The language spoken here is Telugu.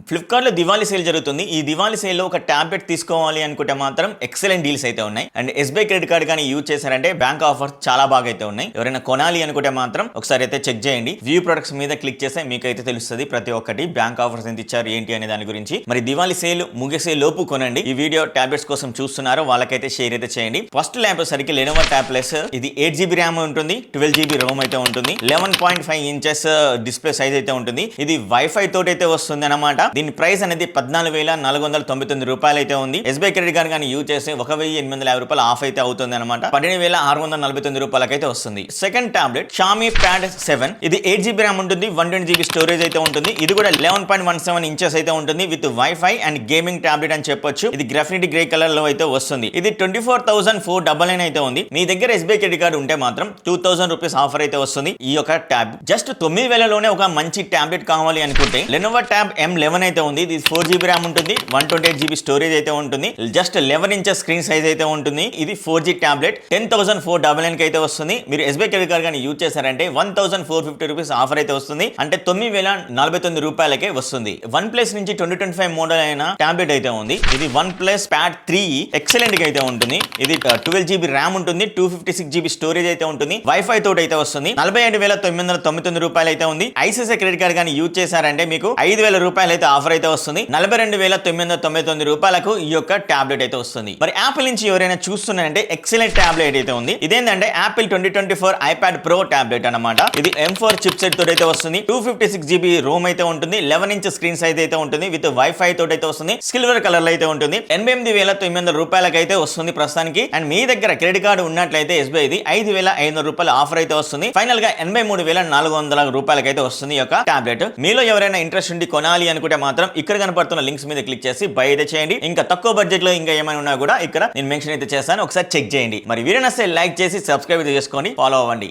ఫ్లిప్కార్ట్ లో దివాళీ సేల్ జరుగుతుంది. ఈ దివాళీ సేల్ లో ఒక టాబ్లెట్ తీసుకోవాలి అనుకుంటే మాత్రం ఎక్సలెంట్ డీల్స్ అయితే ఉన్నాయి. అండ్ ఎస్బీఐ క్రెడిట్ కార్డ్ కానీ యూజ్ చేశారంటే బ్యాంక్ ఆఫర్స్ చాలా బాగా అయితే ఉన్నాయి. ఎవరైనా కొనాలి అనుకుంటే మాత్రం ఒకసారి అయితే చెక్ చేయండి. వ్యూ ప్రొడక్ట్స్ మీద క్లిక్ చేస్తే మీకు అయితే తెలుస్తుంది ప్రతి ఒక్కటి బ్యాంక్ ఆఫర్స్ ఎంత ఇచ్చారు ఏంటి అనే దాని గురించి. మరి దివాళీ సేల్ ముగిసే లోపు కొనండి. ఈ వీడియో టాబ్లెట్స్ కోసం చూస్తున్నారో వాళ్ళకైతే షేర్ అయితే చేయండి. ఫస్ట్ ల్యాప్ సరికి లెనోవో ట్యాబ్ ప్లస్ ఇది 8GB ర్యామ్ ఉంటుంది, 12GB రోమ్ అయితే ఉంటుంది, 11.5 ఇంచెస్ డిస్ప్లే సైజ్ అయితే ఉంటుంది. ఇది వైఫై తోటి అయితే వస్తుంది అనమాట. దీని ప్రైస్ అనేది 14,499 రూపాయలు అయితే ఉంది. ఎస్బీఐ క్రెడిట్ కార్డ్ కానీ యూజ్ చేసి 1,850 రూపాయలు ఆఫ్ అయితే అవుతుంది అనమాట. 12,649 రూపాయలకి అయితే వస్తుంది. సెకండ్ టాబ్లెట్ షామీ ప్యాడ్ 7 ఇది 8GB ర్యామ్ ఉంటుంది, 120GB స్టోరేజ్ అయితే ఉంటుంది. ఇది కూడా 11.17 ఇంచెస్ అయితే ఉంటుంది with wifi and gaming tablet అని చెప్పొచ్చు. ఇది గ్రాఫైట్ గ్రే కలర్ లో అయితే వస్తుంది. ఇది 24,499 అయితే ఉంది. మీ దగ్గర ఎస్బీఐ క్రెడిట్ కార్డ్ ఉంటే మాత్రం 2,000 రూపీస్ ఆఫర్ అయితే వస్తుంది. ఈ యొక్క ట్యాబ్ జస్ట్ 9,000లోనే ఒక మంచి టాబ్లెట్ కావాలి అనుకుంటే లెనోవో ట్యాబ్ M11 అయితే ఉంది. ఇది 4GB ర్యామ్ ఉంటుంది, 128GB స్టోరేజ్ అయితే ఉంటుంది, జస్ట్ 11 ఇంచెస్ స్క్రీన్ సైజ్ అయితే ఉంటుంది. ఇది 4G టాబ్లెట్ 10,499 కి అయితే వస్తుంది. మీరు ఎస్బీఐ క్రెడిట్ కార్డ్ కానీ యూజ్ చేశారంటే 1,450 రూపీస్ ఆఫర్ అయితే వస్తుంది. అంటే 9,049 రూపాయలకే వస్తుంది. వన్ ప్లస్ నుంచి 2025 మోడల్ అయిన టాబ్లెట్ అయితే ఉంది. ఇది వన్ ప్లస్ ప్యాడ్ 3 ఎక్సలెంట్ గా అయితే ఉంటుంది. ఇది 12GB ర్యామ్ ఉంటుంది, 256GB స్టోరేజ్ అయితే ఉంటుంది, వైఫై తోటి అయితే వస్తుంది. 47,999 రూపాయలు అయితే ఉంది. ఐసిఐసిఐ క్రెడిట్ కార్డ్ కానీ యూజ్ చేశారంటే మీకు 5,000 రూపాయలు అయితే ఆఫర్ అయితే వస్తుంది. 42,999 రూపాయలకు ఈ యొక్క టాబ్లెట్ అయితే వస్తుంది. మరి యాపిల్ నుంచి ఎవరైనా చూస్తున్నారంటే ఎక్సలెంట్ టాబ్లెట్ అయితే ఉంది. ఇదేంటంటే యాపిల్ 2024 ఐప్యాడ్ ప్రో టాబ్లెట్ అన్నమాట. ఇది M4 చిప్ సెట్ తోటి అయితే వస్తుంది. 256GB రోమ్ అయితే ఉంటుంది, 11 ఇంచ్ స్క్రీన్ సైజ్ అయితే ఉంటుంది విత్ వైఫై తోటి అయితే వస్తుంది. సిల్వర్ కలర్ లో అయితే ఉంటుంది. 88,900 రూపాయలకి అయితే వస్తుంది ప్రస్తుతానికి. అండ్ మీ దగ్గర క్రెడిట్ కార్డు ఉన్నట్లయితే ఎస్బీఐ ఇది 5,500 రూపాయల ఆఫర్ అయితే వస్తుంది. ఫైనల్ గా 83,400 రూపాయలకి అయితే వస్తుంది ఈ యొక్క టాబ్లెట్. మీలో ఎవరైనా ఇంట్రెస్ట్ ఉండి కొనాలి అనుకుంటే మాత్రం ఇక్కడ కనపడుతున్న లింక్స్ మీద క్లిక్ చేసి బై అయితే చేయండి. ఇంకా తక్కువ బడ్జెట్ లో ఇంకా ఏమైనా ఉన్నా కూడా ఇక్కడ నేను మెన్షన్ అయితే చేస్తాను, ఒకసారి చెక్ చేయండి. మరి వీడియో నచ్చితే లైక్ చేసి సబ్స్క్రైబ్ చేసుకోండి, ఫాలో అవ్వండి.